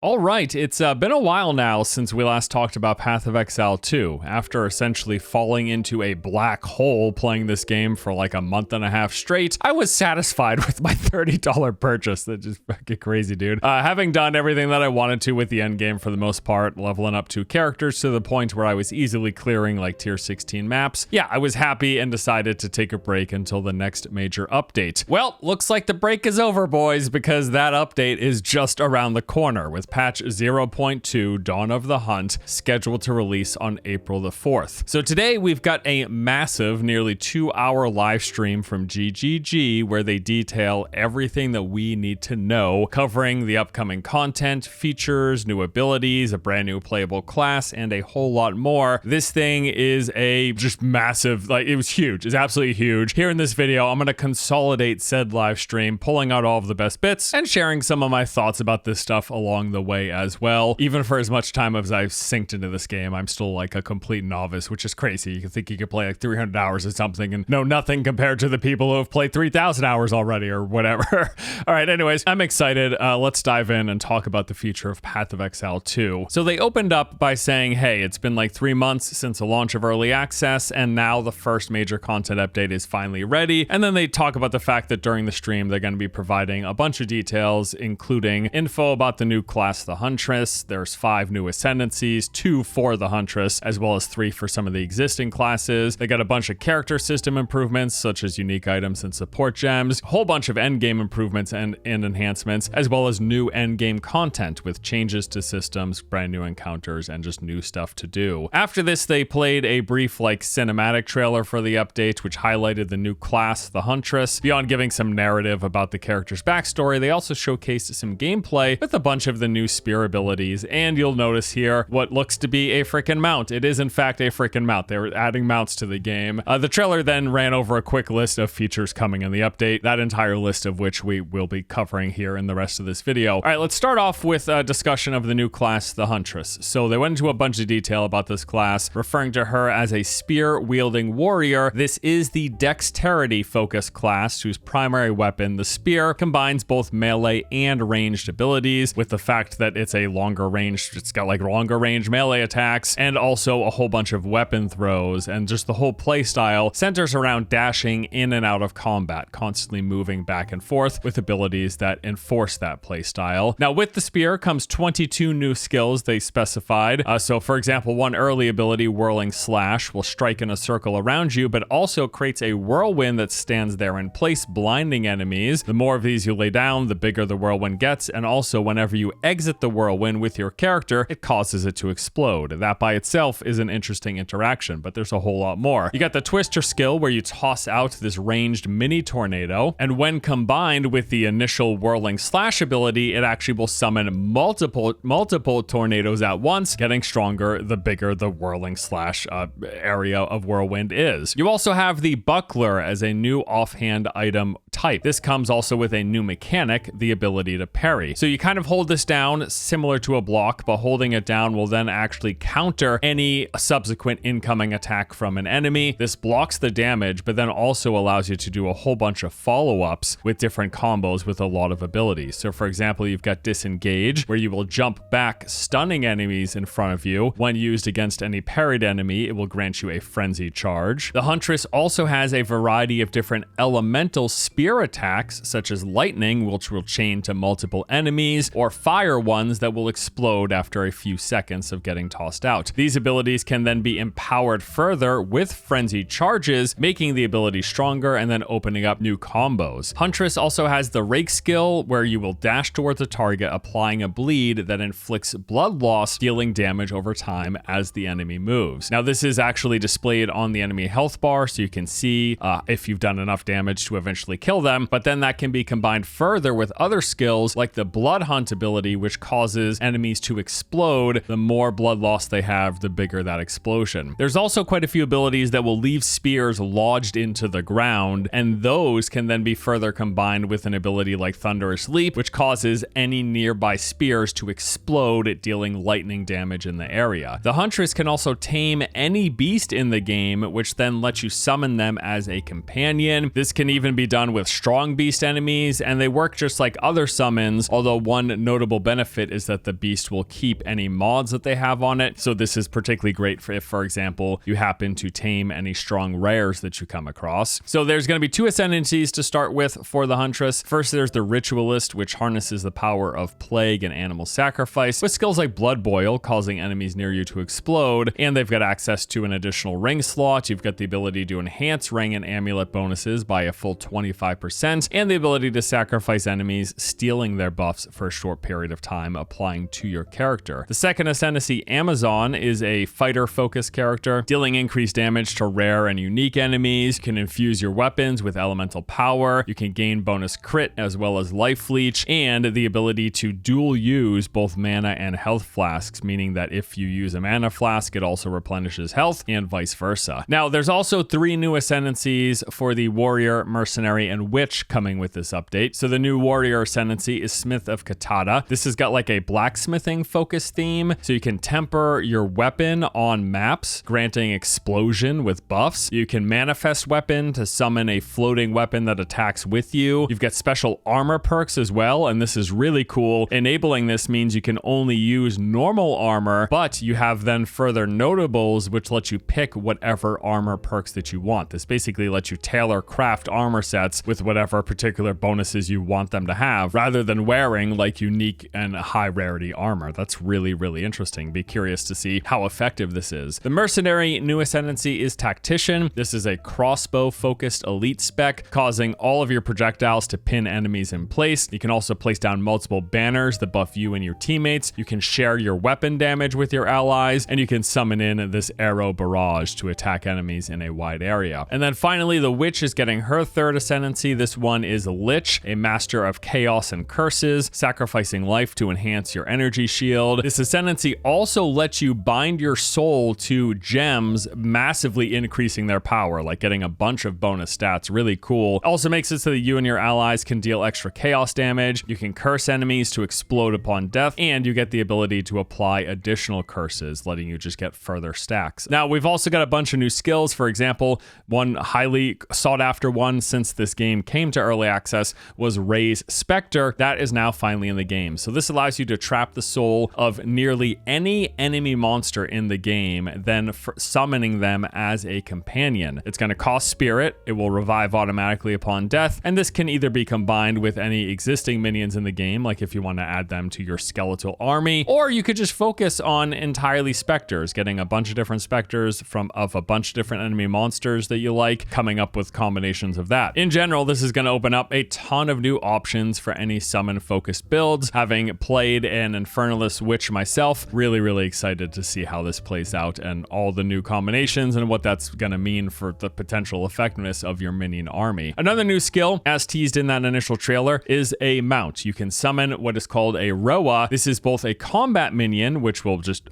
All right, it's been a while now since we last talked about Path of Exile 2. After essentially falling into a black hole playing this game for like a month and a half straight, I was satisfied with my $30 purchase. That's just fucking crazy, dude. Having done everything that I wanted to with the end game for the most part, leveling up 2 characters to the point where I was easily clearing like tier 16 maps, yeah, I was happy and decided to take a break until the next major update. Well, looks like the break is over, boys, because that update is just around the corner with patch 0.2 Dawn of the Hunt scheduled to release on April the 4th. So today we've got a massive, nearly 2-hour live stream from GGG where they detail everything that we need to know, covering the upcoming content, features, new abilities, a brand new playable class, and a whole lot more. This thing is a just massive, like, it was huge. It's absolutely huge. Here in this video, I'm going to consolidate said live stream, pulling out all of the best bits and sharing some of my thoughts about this stuff along the way as well. Even for as much time as I've synced into this game, I'm still like a complete novice, which is crazy. You can think you could play like 300 hours or something and know nothing compared to the people who have played 3,000 hours already or whatever. All right, anyways, I'm excited. Let's dive in and talk about the future of Path of Exile 2. So they opened up by saying, hey, it's been like 3 months since the launch of early access, and now the first major content update is finally ready. And then they talk about the fact that during the stream, they're going to be providing a bunch of details, including info about the new class, the Huntress. There's 5 new Ascendancies, 2 for the Huntress, as well as 3 for some of the existing classes. They got a bunch of character system improvements, such as unique items and support gems, a whole bunch of endgame improvements and enhancements, as well as new endgame content with changes to systems, brand new encounters, and just new stuff to do. After this, they played a brief like cinematic trailer for the update, which highlighted the new class, the Huntress. Beyond giving some narrative about the character's backstory, they also showcased some gameplay with a bunch of the new spear abilities, and you'll notice here what looks to be a freaking mount. It is in fact a freaking mount. They were adding mounts to the game. The trailer then ran over a quick list of features coming in the update, that entire list of which we will be covering here in the rest of this video. All right, let's start off with a discussion of the new class, the Huntress. So they went into a bunch of detail about this class, referring to her as a spear-wielding warrior. This is the dexterity-focused class whose primary weapon, the spear, combines both melee and ranged abilities, with the fact that it's a longer range, it's got like longer range melee attacks, and also a whole bunch of weapon throws, and just the whole play style centers around dashing in and out of combat, constantly moving back and forth with abilities that enforce that play style. Now with the spear comes 22 new skills they specified. So for example, one early ability, Whirling Slash, will strike in a circle around you, but also creates a whirlwind that stands there in place, blinding enemies. The more of these you lay down, the bigger the whirlwind gets, and also whenever you exit the whirlwind with your character, it causes it to explode. That by itself is an interesting interaction, but there's a whole lot more. You got the Twister skill where you toss out this ranged mini tornado, and when combined with the initial Whirling Slash ability, it actually will summon multiple tornadoes at once, getting stronger the bigger the Whirling Slash area of whirlwind is. You also have the Buckler as a new offhand item type. This comes also with a new mechanic, the ability to parry. So you kind of hold this down similar to a block, but holding it down will then actually counter any subsequent incoming attack from an enemy. This blocks the damage, but then also allows you to do a whole bunch of follow-ups with different combos with a lot of abilities. So for example, you've got Disengage, where you will jump back, stunning enemies in front of you. When used against any parried enemy, it will grant you a frenzy charge. The Huntress also has a variety of different elemental spear attacks, such as lightning, which will chain to multiple enemies, or fire ones that will explode after a few seconds of getting tossed out. These abilities can then be empowered further with frenzy charges, making the ability stronger and then opening up new combos. Huntress also has the Rake skill, where you will dash towards a target, applying a bleed that inflicts blood loss, dealing damage over time as the enemy moves. Now this is actually displayed on the enemy health bar, so you can see if you've done enough damage to eventually kill them, but then that can be combined further with other skills like the Blood Hunt ability, which causes enemies to explode. The more blood loss they have, the bigger that explosion. There's also quite a few abilities that will leave spears lodged into the ground, and those can then be further combined with an ability like Thunderous Leap, which causes any nearby spears to explode, dealing lightning damage in the area. The Huntress can also tame any beast in the game, which then lets you summon them as a companion. This can even be done with strong beast enemies, and they work just like other summons, although one notable benefit is that the beast will keep any mods that they have on it. So this is particularly great for if, for example, you happen to tame any strong rares that you come across. So there's going to be 2 Ascendancies to start with for the Huntress. First, there's the Ritualist, which harnesses the power of plague and animal sacrifice with skills like Blood Boil, causing enemies near you to explode. And they've got access to an additional ring slot. You've got the ability to enhance ring and amulet bonuses by a full 25%, and the ability to sacrifice enemies, stealing their buffs for a short period of time, applying to your character. The second Ascendancy, Amazon, is a fighter-focused character, dealing increased damage to rare and unique enemies. You can infuse your weapons with elemental power. You can gain bonus crit as well as life leech, and the ability to dual use both mana and health flasks, meaning that if you use a mana flask, it also replenishes health, and vice versa. Now, there's also 3 new Ascendancies for the Warrior, Mercenary, and Witch coming with this update. So the new Warrior Ascendancy is Smith of Katata. This has got like a blacksmithing focus theme, so you can temper your weapon on maps, granting explosion with buffs. You can manifest weapon to summon a floating weapon that attacks with you. You've got special armor perks as well, and this is really cool. Enabling this means you can only use normal armor, but you have then further notables, which let you pick whatever armor perks that you want. This basically lets you tailor craft armor sets with whatever particular bonuses you want them to have, rather than wearing like unique and high rarity armor. That's really, really interesting. Be curious to see how effective this is. The Mercenary new Ascendancy is Tactician. This is a crossbow focused elite spec, causing all of your projectiles to pin enemies in place. You can also place down multiple banners that buff you and your teammates. You can share your weapon damage with your allies, and you can summon in this arrow barrage to attack enemies in a wide area. And then finally, the Witch is getting her 3rd Ascendancy. This one is Lich, a master of chaos and curses, sacrificing life to enhance your energy shield. This Ascendancy also lets you bind your soul to gems, massively increasing their power, like getting a bunch of bonus stats. Really cool. Also makes it so that you and your allies can deal extra chaos damage. You can curse enemies to explode upon death, and you get the ability to apply additional curses, letting you just get further stacks. Now, we've also got a bunch of new skills. For example, one highly sought after one since this game came to early access was Raise Spectre. That is now finally in the game. So this allows you to trap the soul of nearly any enemy monster in the game, then summoning them as a companion. It's going to cost spirit. It will revive automatically upon death, and this can either be combined with any existing minions in the game, like if you want to add them to your skeletal army, or you could just focus on entirely specters, getting a bunch of different specters of a bunch of different enemy monsters that you like, coming up with combinations of that. In general, this is going to open up a ton of new options for any summon focused builds. Having played an Infernalist Witch myself, really excited to see how this plays out and all the new combinations and what that's going to mean for the potential effectiveness of your minion army. Another new skill, as teased in that initial trailer, is a mount. You can summon what is called a Roa. This is both a combat minion, which will just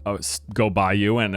go by you and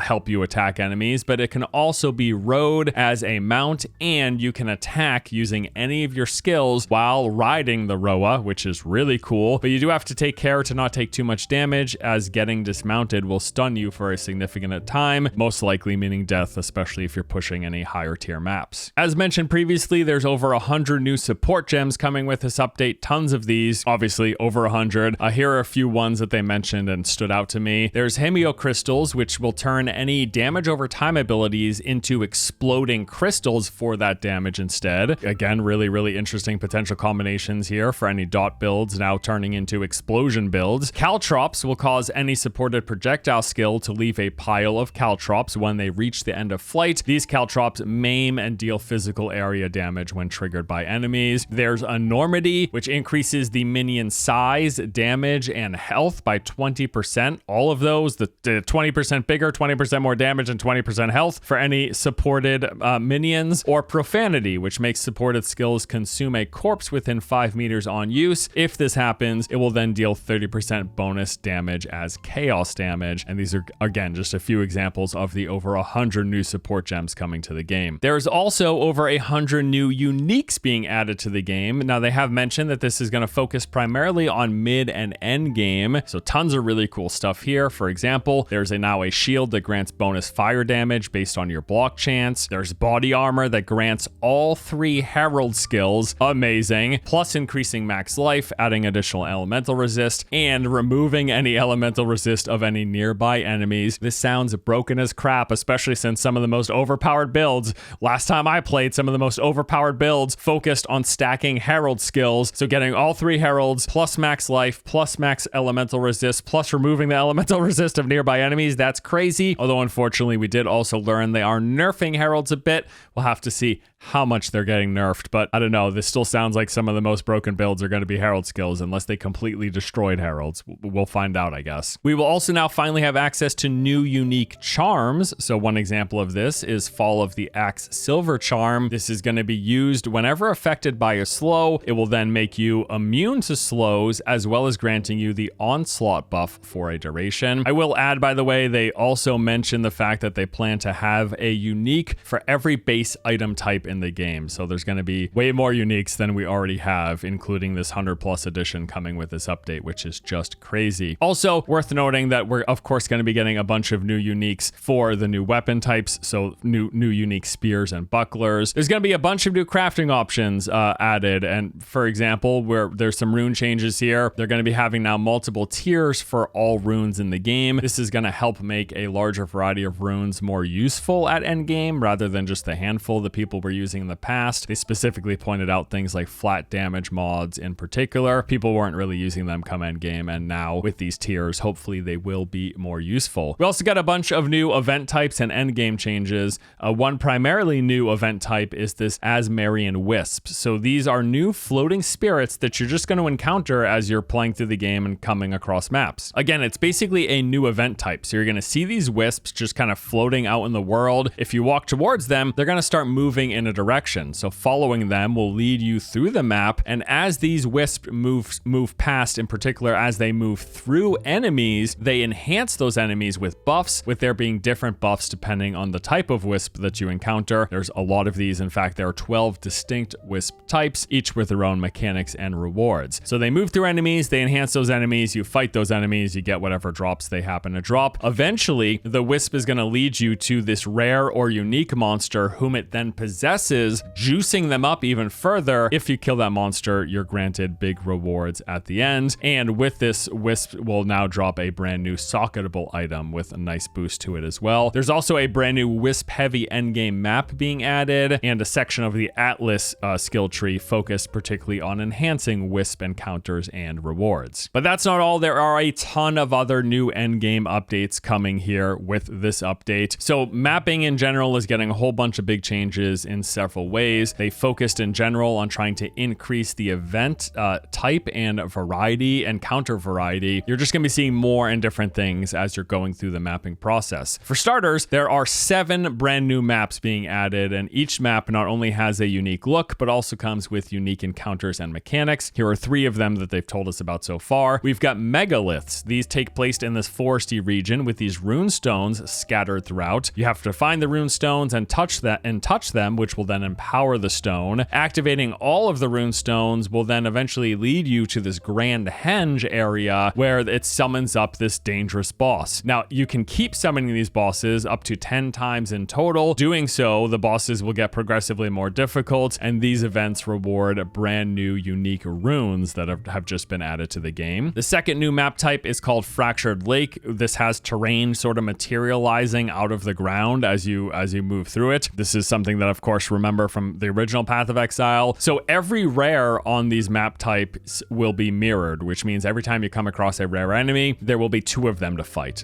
help you attack enemies, but it can also be rode as a mount, and you can attack using any of your skills while riding the Roa, which is really cool. But you do have to take care to not take too much damage, as getting dismounted will stun you for a significant time, most likely meaning death, especially if you're pushing any higher tier maps. As mentioned previously, there's over 100 new support gems coming with this update. Tons of these, obviously over 100. Here are a few ones that they mentioned and stood out to me. There's Hemio Crystals, which will turn any damage over time abilities into exploding crystals for that damage instead. Again, really interesting potential combinations here for any dot builds now turning into explosion builds. Caltrops will cause any supported projectile skill to leave a pile of caltrops when they reach the end of flight. These caltrops maim and deal physical area damage when triggered by enemies. There's Enormity, which increases the minion size, damage, and health by 20%. All of those, the 20% bigger, 20% more damage, and 20% health for any supported minions. Or Profanity, which makes supported skills consume a corpse within 5 meters on use. If this happens, it will then deal 30% bonus damage as chaos damage. And these are, again, just a few examples of the over 100 new support gems coming to the game. There's also over 100 new uniques being added to the game. Now, they have mentioned that this is going to focus primarily on mid and end game, so tons of really cool stuff here. For example, there's now a shield that grants bonus fire damage based on your block chance. There's body armor that grants all 3 herald skills, amazing, plus increasing max life, adding additional elemental elemental resist, and removing any elemental resist of any nearby enemies. This sounds broken as crap, especially since some of the most overpowered builds, last time I played, some of the most overpowered builds focused on stacking herald skills. So getting all 3 heralds plus max life plus max elemental resist plus removing the elemental resist of nearby enemies, that's crazy. Although unfortunately we did also learn they are nerfing heralds a bit. We'll have to see how much they're getting nerfed, but I don't know, this still sounds like some of the most broken builds are going to be herald skills unless they completely destroyed heralds. We'll find out, I guess. We will also now finally have access to new unique charms. So one example of this is Fall of the Axe Silver Charm. This is going to be used whenever affected by a slow. It will then make you immune to slows, as well as granting you the onslaught buff for a duration. I will add, by the way, they also mention the fact that they plan to have a unique for every base item type in the game. So there's going to be way more uniques than we already have, including this 100+ edition coming with this update, which is just crazy. Also worth noting that we're of course going to be getting a bunch of new uniques for the new weapon types. So new unique spears and bucklers. There's going to be a bunch of new crafting options added. And for example, where there's some rune changes here, they're going to be having now multiple tiers for all runes in the game. This is going to help make a larger variety of runes more useful at endgame rather than just the handful that people were using in the past. They specifically pointed out things like flat damage mods in particular. People weren't really using them come endgame, and now with these tiers, hopefully they will be more useful. We also got a bunch of new event types and endgame changes. One primarily new event type is this Azmerian Wisps. So these are new floating spirits that you're just going to encounter as you're playing through the game and coming across maps. Again, it's basically a new event type. So you're going to see these wisps just kind of floating out in the world. If you walk towards them, they're going to start moving in a direction. So following them will lead you through the map. And as these wisps move past, in particular, as they move through enemies, they enhance those enemies with buffs, with there being different buffs depending on the type of wisp that you encounter. There's a lot of these. In fact, there are 12 distinct wisp types, each with their own mechanics and rewards. So they move through enemies, they enhance those enemies, you fight those enemies, you get whatever drops they happen to drop. Eventually, the wisp is going to lead you to this rare or unique monster whom it then possesses, juicing them up even further. If you kill that monster, you're granted big rewards at the end. And with this, Wisp will now drop a brand new socketable item with a nice boost to it as well. There's also a brand new Wisp heavy endgame map being added, and a section of the Atlas skill tree focused particularly on enhancing Wisp encounters and rewards. But that's not all. There are a ton of other new endgame updates coming here with this update. So mapping in general is getting a whole bunch of big changes in several ways. They focused in general on trying to increase the event type and variety and counter variety. You're just going to be seeing more and different things as you're going through the mapping process. For starters, there are 7 brand new maps being added, and each map not only has a unique look, but also comes with unique encounters and mechanics. Here are 3 of them that they've told us about so far. We've got megaliths. These take place in this foresty region with these rune stones scattered throughout. You have to find the rune stones and touch them, which will then empower the stone. Activating all of the rune stones will then eventually lead you to this Grand Henge area where it summons up this dangerous boss. Now, you can keep summoning these bosses up to 10 times in total. Doing so, the bosses will get progressively more difficult, and these events reward brand new unique runes that have just been added to the game. The second new map type is called Fractured Lake. This has terrain sort of materializing out of the ground as you move through it. This is something that, of course, remember from the original Path of Exile. So every rare on these map types will be mirrored, which means every time you come across a rare enemy, there will be 2 of them to fight.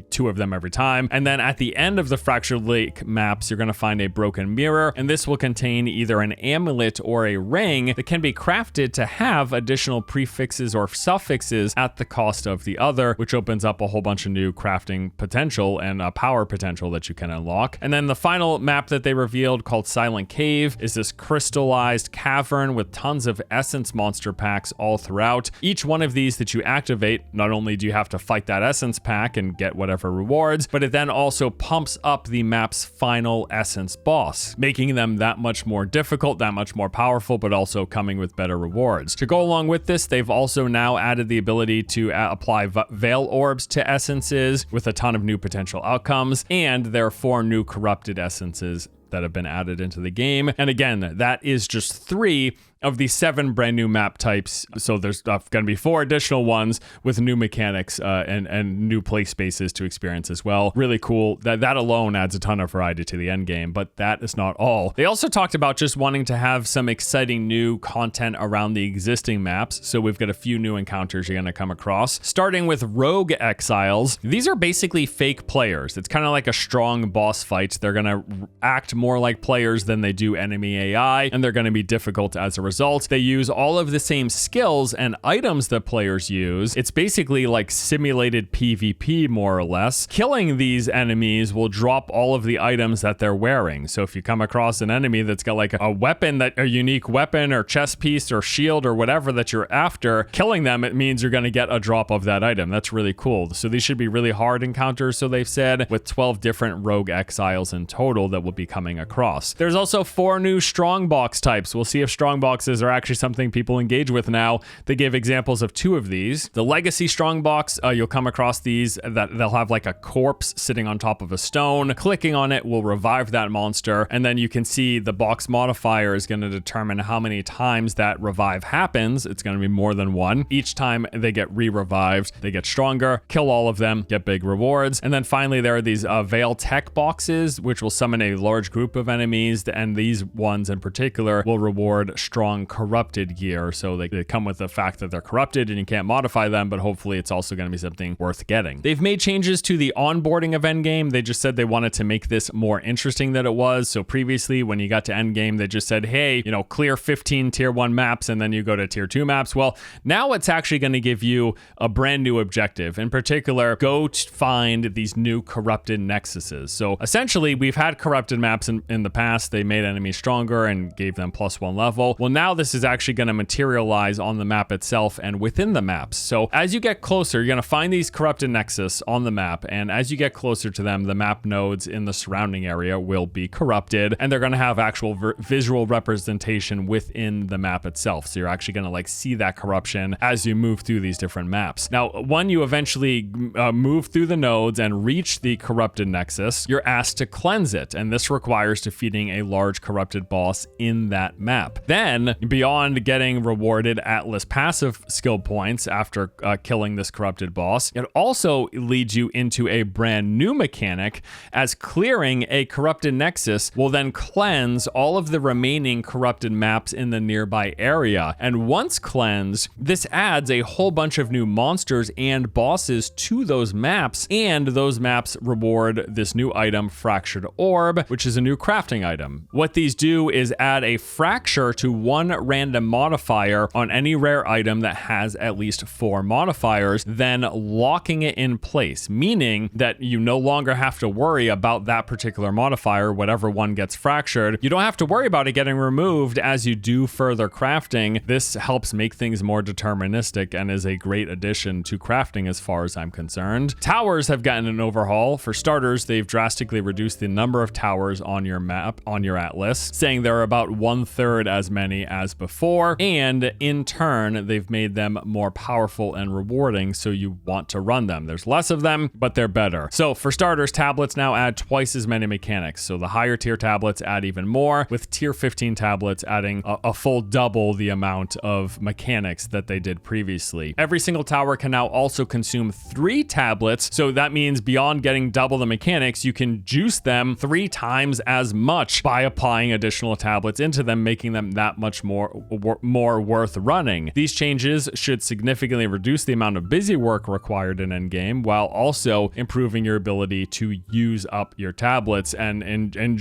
2 of them every time. And then at the end of the Fractured Lake maps, you're going to find a broken mirror, and this will contain either an amulet or a ring that can be crafted to have additional prefixes or suffixes at the cost of the other, which opens up a whole bunch of new crafting potential and power potential that you can unlock. And then the final map that they revealed, called Silent Cave, is this crystallized cavern with tons of essence monster packs all throughout. Each one of these that you activate, not only do you have to fight that essence pack and get whatever rewards, but it then also pumps up the map's final essence boss, making them that much more difficult, that much more powerful, but also coming with better rewards. To go along with this, they've also now added the ability to apply Veil Orbs to essences with a ton of new potential outcomes, and there are 4 new corrupted essences that have been added into the game. And again, that is just 3 of the 7 brand new map types. So there's going to be 4 additional ones with new mechanics and new play spaces to experience as well. Really cool. That alone adds a ton of variety to the end game, but that is not all. They also talked about just wanting to have some exciting new content around the existing maps. So we've got a few new encounters you're going to come across, starting with Rogue Exiles. These are basically fake players. It's kind of like a strong boss fight. They're going to act more like players than they do enemy AI, and they're going to be difficult as a result. They use all of the same skills and items that players use. It's basically like simulated PvP, more or less. Killing these enemies will drop all of the items that they're wearing. So if you come across an enemy that's got like a weapon, a unique weapon or chest piece or shield or whatever that you're after, killing them, it means you're going to get a drop of that item. That's really cool. So these should be really hard encounters, so they've said, with 12 different Rogue Exiles in total that will be coming across. There's also 4 new strongbox types. We'll see if strongboxes are actually something people engage with now. They gave examples of 2 of these. The Legacy strongbox, you'll come across these that they'll have like a corpse sitting on top of a stone. Clicking on it will revive that monster, and then you can see the box modifier is going to determine how many times that revive happens. It's going to be more than 1. Each time they get re-revived, they get stronger. Kill all of them, get big rewards. And then finally, there are these Veil Tech boxes, which will summon a large group of enemies, and these ones in particular will reward strong corrupted gear. So they come with the fact that they're corrupted and you can't modify them, but hopefully it's also going to be something worth getting. They've made changes to the onboarding of endgame. They just said they wanted to make this more interesting than it was. So previously, when you got to endgame, they just said, hey, clear 15 tier 1 maps and then you go to tier 2 maps. Well, now it's actually going to give you a brand new objective. In particular, go find these new corrupted nexuses. So essentially, we've had corrupted maps in the past. They made enemies stronger and gave them +1 level. Well, now this is actually going to materialize on the map itself and within the maps. So as you get closer, you're going to find these corrupted nexus on the map. And as you get closer to them, the map nodes in the surrounding area will be corrupted, and they're going to have actual visual representation within the map itself. So you're actually going to like see that corruption as you move through these different maps. Now, when you eventually move through the nodes and reach the corrupted nexus, you're asked to cleanse it, and this requires defeating a large corrupted boss in that map. Then, beyond getting rewarded Atlas passive skill points after killing this corrupted boss, it also leads you into a brand new mechanic, as clearing a corrupted nexus will then cleanse all of the remaining corrupted maps in the nearby area. And once cleansed, this adds a whole bunch of new monsters and bosses to those maps, and those maps reward this new item, Fractured Orb, which is a new crafting item. What these do is add a fracture to 1 random modifier on any rare item that has at least 4 modifiers, then locking it in place, meaning that you no longer have to worry about that particular modifier, whatever one gets fractured. You don't have to worry about it getting removed as you do further crafting. This helps make things more deterministic and is a great addition to crafting as far as I'm concerned. Towers have gotten an overhaul. For starters, they've drastically reduced the number of towers on your map, on your atlas, saying there are about 1/3 as many as before, and in turn, they've made them more powerful and rewarding, so you want to run them. There's less of them, but they're better. So for starters, tablets now add twice as many mechanics. So the higher tier tablets add even more, with tier 15 tablets adding a full double the amount of mechanics that they did previously. Every single tower can now also consume 3 tablets. So that means beyond getting double the mechanics, you can juice them 3 times as much by applying additional tablets into them, making them that much more worth running. These changes should significantly reduce the amount of busy work required in endgame, while also improving your ability to use up your tablets and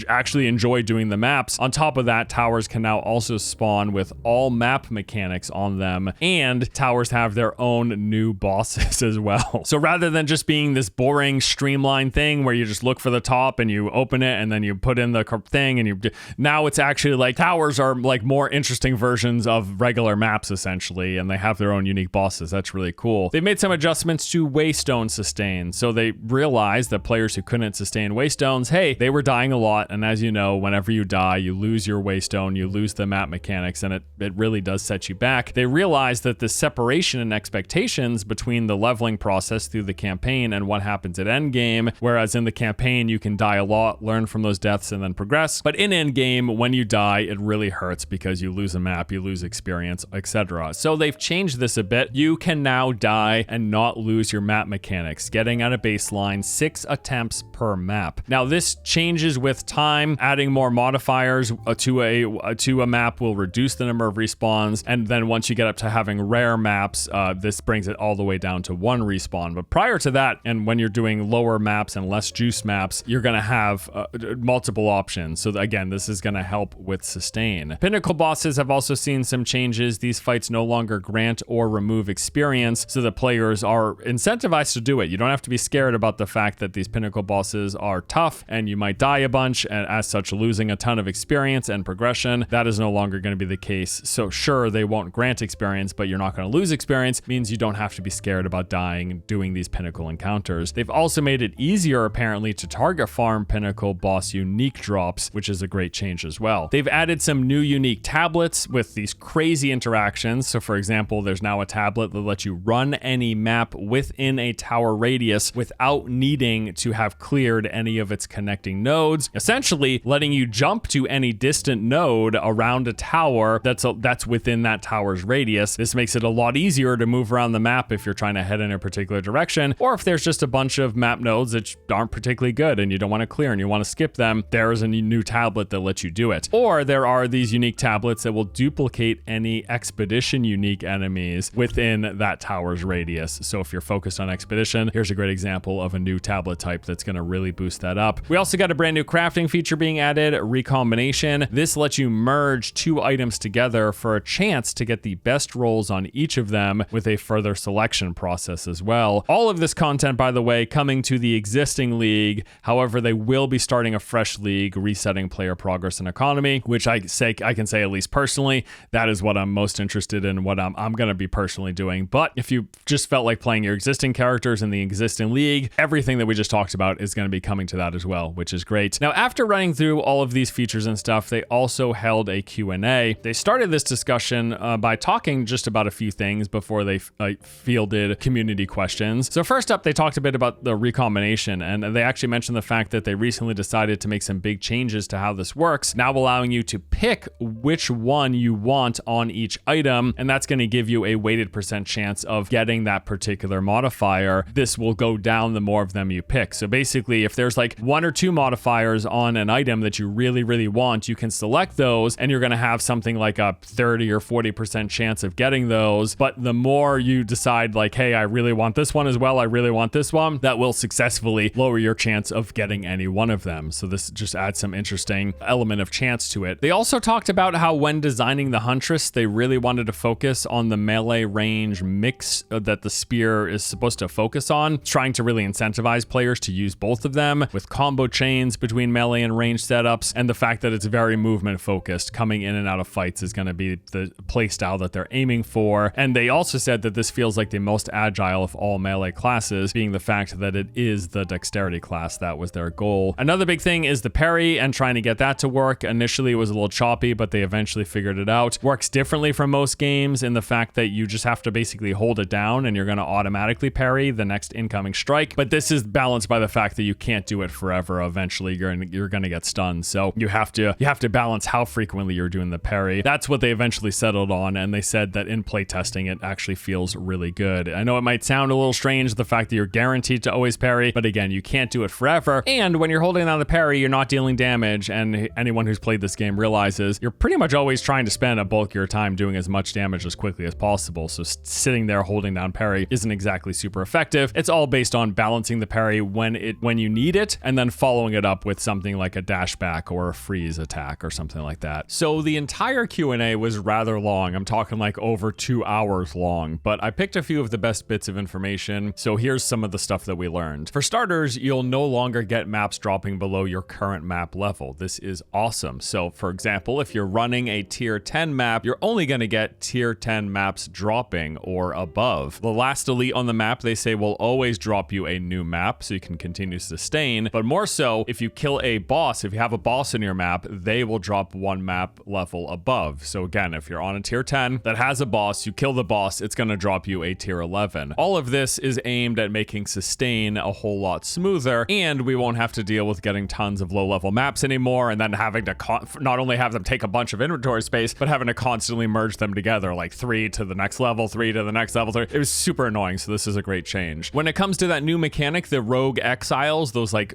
actually enjoy doing the maps. On top of that, towers can now also spawn with all map mechanics on them, and towers have their own new bosses as well. So rather than just being this boring streamlined thing where you just look for the top and you open it and then you put in the thing and now it's actually like towers are like more interesting versions of regular maps essentially, and they have their own unique bosses. That's really cool. They made some adjustments to Waystone sustain. So they realized that players who couldn't sustain Waystones, hey, they were dying a lot, and as you know, whenever you die, you lose your Waystone, you lose the map mechanics, and it really does set you back. They realized that the separation in expectations between the leveling process through the campaign and what happens at endgame, whereas in the campaign you can die a lot, learn from those deaths, and then progress, but in endgame, when you die, it really hurts because you lose a map, you lose experience, etc. So they've changed this a bit. You can now die and not lose your map mechanics, getting at a baseline 6 attempts per map. Now this changes with time. Adding more modifiers to a map will reduce the number of respawns, and then once you get up to having rare maps, this brings it all the way down to 1 respawn. But prior to that, and when you're doing lower maps and less juice maps, you're going to have multiple options. So again, this is going to help with sustain. Pinnacle bosses have also seen some changes. These fights no longer grant or remove experience, so the players are incentivized to do it. You don't have to be scared about the fact that these pinnacle bosses are tough and you might die a bunch, and as such losing a ton of experience and progression. That is no longer going to be the case. So sure, they won't grant experience, but you're not going to lose experience. It means you don't have to be scared about dying and doing these pinnacle encounters. They've also made it easier apparently to target farm pinnacle boss unique drops, which is a great change as well. They've added some new unique tablets with these crazy interactions. So for example, there's now a tablet that lets you run any map within a tower radius without needing to have cleared any of its connecting nodes, essentially letting you jump to any distant node around a tower that's within that tower's radius. This makes it a lot easier to move around the map if you're trying to head in a particular direction, or if there's just a bunch of map nodes that aren't particularly good and you don't want to clear and you want to skip them, there's a new tablet that lets you do it. Or there are these unique tablets that will duplicate any expedition unique enemies within that tower's radius. So if you're focused on expedition, here's a great example of a new tablet type that's going to really boost that up. We also got a brand new crafting feature being added, recombination. This lets you merge 2 items together for a chance to get the best rolls on each of them with a further selection process as well. All of this content, by the way, coming to the existing league. However, they will be starting a fresh league, resetting player progress and economy, which I can say at least personally, that is what I'm most interested in, what I'm going to be personally doing. But if you just felt like playing your existing characters in the existing league, everything that we just talked about is going to be coming to that as well, which is great. Now, after running through all of these features and stuff, they also held a Q&A. They started this discussion by talking just about a few things before they fielded community questions. So first up, they talked a bit about the recombination, and they actually mentioned the fact that they recently decided to make some big changes to how this works, now allowing you to pick which one you want on each item, and that's going to give you a weighted % chance of getting that particular modifier. This will go down the more of them you pick. So basically, if there's like 1 or 2 modifiers on an item that you really, really want, you can select those, and you're going to have something like a 30 or 40% chance of getting those. But the more you decide like, hey, I really want this one as well, I really want this one, that will successfully lower your chance of getting any one of them. So this just adds some interesting element of chance to it. They also talked about how when designing the Huntress, they really wanted to focus on the melee range mix that the spear is supposed to focus on, trying to really incentivize players to use both of them with combo chains between melee and range setups, and the fact that it's very movement focused. Coming in and out of fights is going to be the playstyle that they're aiming for. And they also said that this feels like the most agile of all melee classes, being the fact that it is the dexterity class. That was their goal. Another big thing is the parry and trying to get that to work. Initially, it was a little choppy, but they eventually figured it out. Works differently from most games in the fact that you just have to basically hold it down and you're going to automatically parry the next incoming strike. But this is balanced by the fact that you can't do it forever. Eventually, you're going to get stunned. So you have to balance how frequently you're doing the parry. That's what they eventually settled on, and they said that in playtesting, it actually feels really good. I know it might sound a little strange, the fact that you're guaranteed to always parry, but again, you can't do it forever. And when you're holding down the parry, you're not dealing damage, and anyone who's played this game realizes you're pretty much always trying to spend a bulk of your time doing as much damage as quickly as possible. So sitting there holding down parry isn't exactly super effective. It's all based on balancing the parry when you need it, and then following it up with something like a dash back or a freeze attack or something like that. So the entire Q&A was rather long. I'm talking like over 2 hours long, but I picked a few of the best bits of information. So here's some of the stuff that we learned. For starters, you'll no longer get maps dropping below your current map level. This is awesome. So for example, if you're running a tier 10 map, you're only going to get tier 10 maps dropping or above. The last elite on the map, they say, will always drop you a new map so you can continue to sustain, but more so if you kill a boss, if you have a boss in your map, they will drop 1 map level above. So again, if you're on a tier 10 that has a boss, you kill the boss, it's going to drop you a tier 11. All of this is aimed at making sustain a whole lot smoother, and we won't have to deal with getting tons of low level maps anymore and then having to not only have them take a bunch of inventory space, but having to constantly merge them together, like 3 to the next level, 3 to the next level. It was super annoying, so this is a great change. When it comes to that new mechanic, the rogue exiles, those like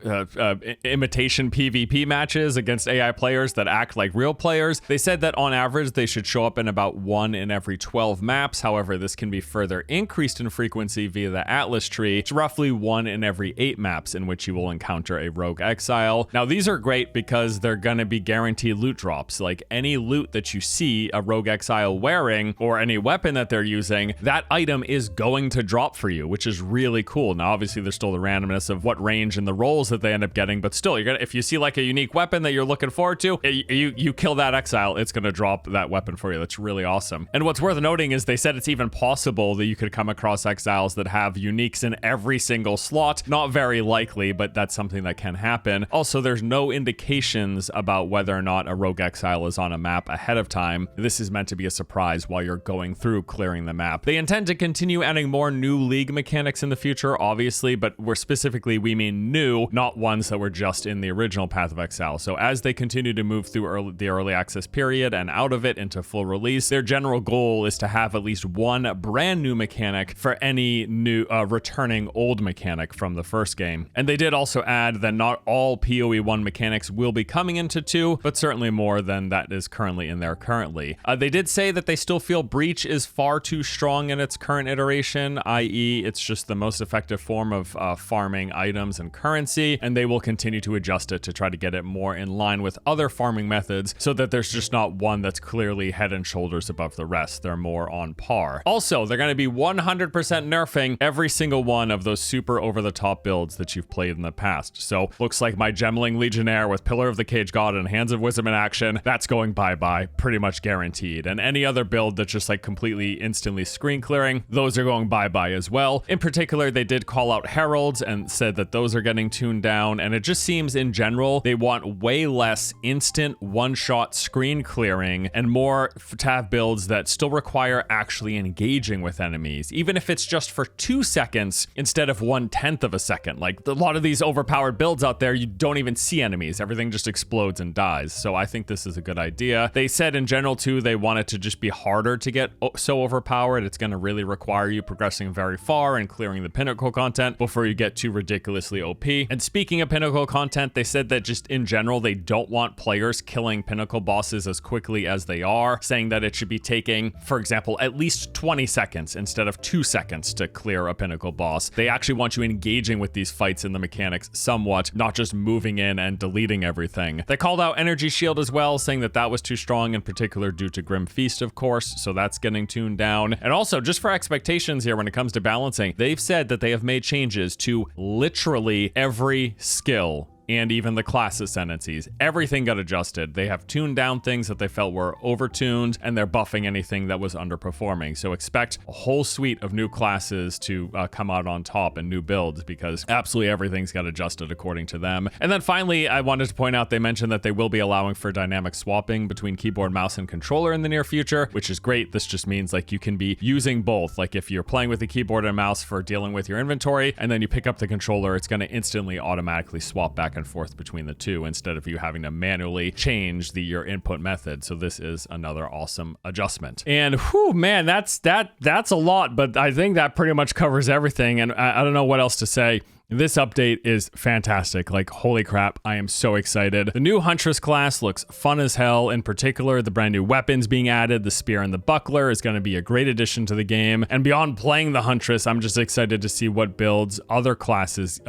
imitation PvP matches against AI players that act like real players, they said that on average they should show up in about 1 in every 12 maps. However, this can be further increased in frequency via the Atlas tree. It's roughly 1 in every 8 maps in which you will encounter a rogue exile. Now these are great because they're gonna be guaranteed loot drops. Like any loot that you see a rogue exile wearing or any weapon that they're using, that item is going to drop for you, which is really cool. Now obviously there's still the randomness of what range and the rolls that they end up getting, but still, you're gonna, if you see like a unique weapon that you're looking forward to, you kill that exile, it's gonna drop that weapon for you. That's really awesome. And what's worth noting is they said it's even possible that you could come across exiles that have uniques in every single slot. Not very likely, but that's something that can happen. Also, there's no indications about whether or not a rogue exile is on a map ahead of time. This is meant to be a surprise while you're going through clearing the map. They intend to continue adding more new league mechanics in the future, obviously, but we mean new, not ones that were just in the original Path of Exile. So as they continue to move through the early access period and out of it into full release, their general goal is to have at least one brand new mechanic for any new returning old mechanic from the first game. And they did also add that not all PoE 1 mechanics will be coming into 2, but certainly more than that is currently in there currently. They did say that they still feel Breach is far too strong in its current iteration, i.e. it's just the most effective form of farming items and currency, and they will continue to adjust it to try to get it more in line with other farming methods so that there's just not one that's clearly head and shoulders above the rest. They're more on par. Also, they're going to be 100% nerfing every single one of those super over-the-top builds that you've played in the past. So looks like my Gemling Legionnaire with Pillar of the Cage God and Hands of Wisdom in action, that's going bye-bye, pretty much guaranteed. And any other build that's just like completely instantly screen clearing, those are going bye-bye as well. In particular, they did call out Heralds and said that those are getting tuned down, and it just seems in general they want way less instant one-shot screen clearing and more to have builds that still require actually engaging with enemies, even if it's just for 2 seconds instead of 1/10 of a second. Like a lot of these overpowered builds out there, you don't even see enemies. Everything just explodes and dies. So I think this is a good idea. They said in general too, they want it to just be harder to get so overpowered. It's going to really require you progressing very far and clearing the pinnacle content before you get too ridiculously OP. And speaking of pinnacle content, they said that just in general, they don't want players killing pinnacle bosses as quickly as they are, saying that it should be taking, for example, at least 20 seconds instead of 2 seconds to clear a pinnacle boss. They actually want you engaging with these fights and the mechanics somewhat, not just moving in and deleting everything. They called out Energy Shield as well, saying that that was too strong, in particular due to Grim Feast, of course, so that's getting tuned down. And also, just for expectations here when it comes to balancing, they've said that they have made changes to literally every skill and even the class ascendancies. Everything got adjusted. They have tuned down things that they felt were overtuned, and they're buffing anything that was underperforming. So expect a whole suite of new classes to come out on top and new builds, because absolutely everything's got adjusted according to them. And then finally, I wanted to point out they mentioned that they will be allowing for dynamic swapping between keyboard, mouse, and controller in the near future, which is great. This just means like you can be using both. Like if you're playing with the keyboard and mouse for dealing with your inventory, and then you pick up the controller, it's going to instantly automatically swap back and forth between the two instead of you having to manually change your input method. So this is another awesome adjustment. And whew, man, that's a lot, but I think that pretty much covers everything. And I don't know what else to say. This update is fantastic. Like, holy crap, I am so excited. The new Huntress class looks fun as hell. In particular, the brand new weapons being added, the spear and the buckler, is going to be a great addition to the game. And beyond playing the Huntress, I'm just excited to see what builds other classes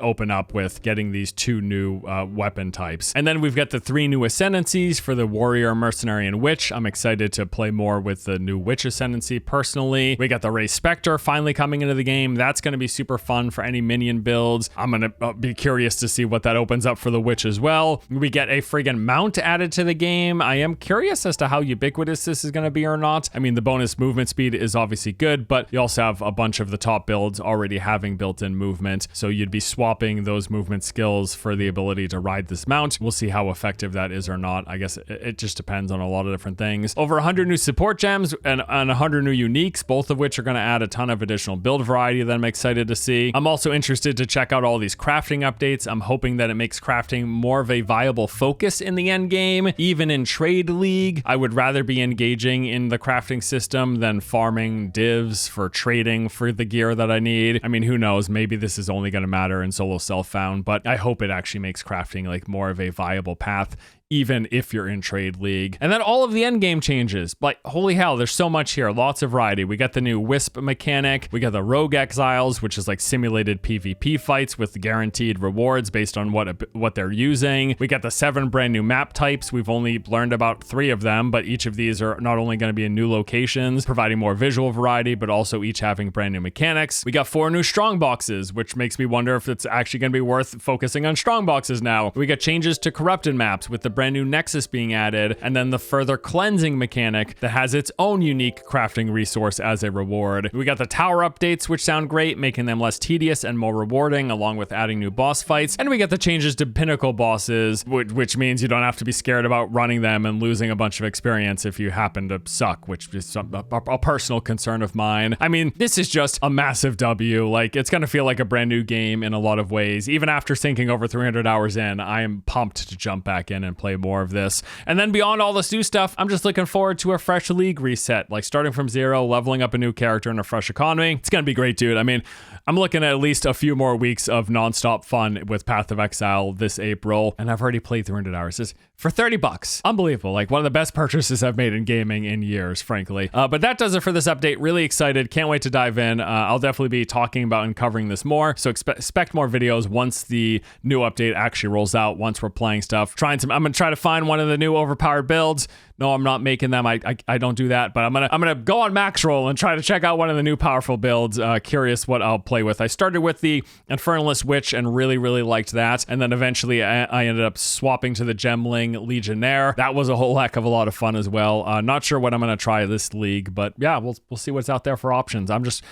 open up with getting these 2 new weapon types. And then we've got the 3 new Ascendancies for the Warrior, Mercenary, and Witch. I'm excited to play more with the new Witch Ascendancy personally. We got the Ray Spectre finally coming into the game. That's going to be super fun for any minion builds. I'm going to be curious to see what that opens up for the Witch as well. We get a friggin' mount added to the game. I am curious as to how ubiquitous this is going to be or not. I mean, the bonus movement speed is obviously good, but you also have a bunch of the top builds already having built-in movement, so you'd be swapping those movement skills for the ability to ride this mount. We'll see how effective that is or not. I guess it just depends on a lot of different things. Over 100 new support gems and 100 new uniques, both of which are going to add a ton of additional build variety that I'm excited to see. I'm also interested interested to check out all these crafting updates. I'm hoping that it makes crafting more of a viable focus in the end game, even in Trade League. I would rather be engaging in the crafting system than farming divs for trading for the gear that I need. I mean, who knows? Maybe this is only going to matter in solo self-found, but I hope it actually makes crafting like more of a viable path, even if you're in Trade League. And then all of the end game changes. Like, holy hell, there's so much here. Lots of variety. We got the new Wisp mechanic. We got the Rogue Exiles, which is like simulated PvP fights with guaranteed rewards based on what they're using. We got the 7 brand new map types. We've only learned about 3 of them, but each of these are not only going to be in new locations, providing more visual variety, but also each having brand new mechanics. We got 4 new strong boxes, which makes me wonder if it's actually going to be worth focusing on strong boxes now. We got changes to corrupted maps with the brand new Nexus being added, and then the further cleansing mechanic that has its own unique crafting resource as a reward. We got the tower updates, which sound great, making them less tedious and more rewarding, along with adding new boss fights. And we got the changes to pinnacle bosses, which means you don't have to be scared about running them and losing a bunch of experience if you happen to suck, which is a personal concern of mine. I mean, this is just a massive W. Like, it's gonna feel like a brand new game in a lot of ways. Even after sinking over 300 hours in, I am pumped to jump back in and play more of this. And then beyond all this new stuff, I'm just looking forward to a fresh league reset, like starting from zero, leveling up a new character and a fresh economy. It's gonna be great, dude. I mean, I'm looking at least a few more weeks of nonstop fun with Path of Exile this April, and I've already played 300 hours. This for $30. Unbelievable. Like, one of the best purchases I've made in gaming in years, frankly. But that does it for this update. Really excited. Can't wait to dive in. I'll definitely be talking about and covering this more. So expect more videos once the new update actually rolls out, once we're playing stuff. I'm gonna try to find one of the new overpowered builds. No, I'm not making them. I don't do that, but I'm gonna go on max roll and try to check out one of the new powerful builds. Curious what I'll play with. I started with the Infernalist Witch and really liked that, and then eventually I ended up swapping to the Gemling Legionnaire. That was a whole heck of a lot of fun as well. Not sure what I'm gonna try this league, but yeah, we'll see what's out there for options. There's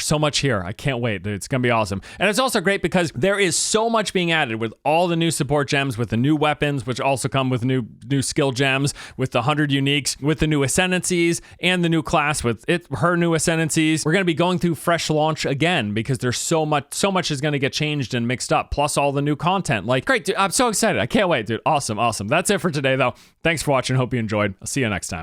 so much here. I can't wait. It's gonna be awesome, and it's also great because there is so much being added with all the new support gems, with the new weapons, which also come with new skill gems, with the 100 uniques, with the new Ascendancies, and the new class with her new Ascendancies. We're going to be going through fresh launch again because there's so much is going to get changed and mixed up, plus all the new content. Like, great, dude. I'm so excited. I can't wait, dude. Awesome. That's it for today, though. Thanks for watching. Hope you enjoyed. I'll see you next time.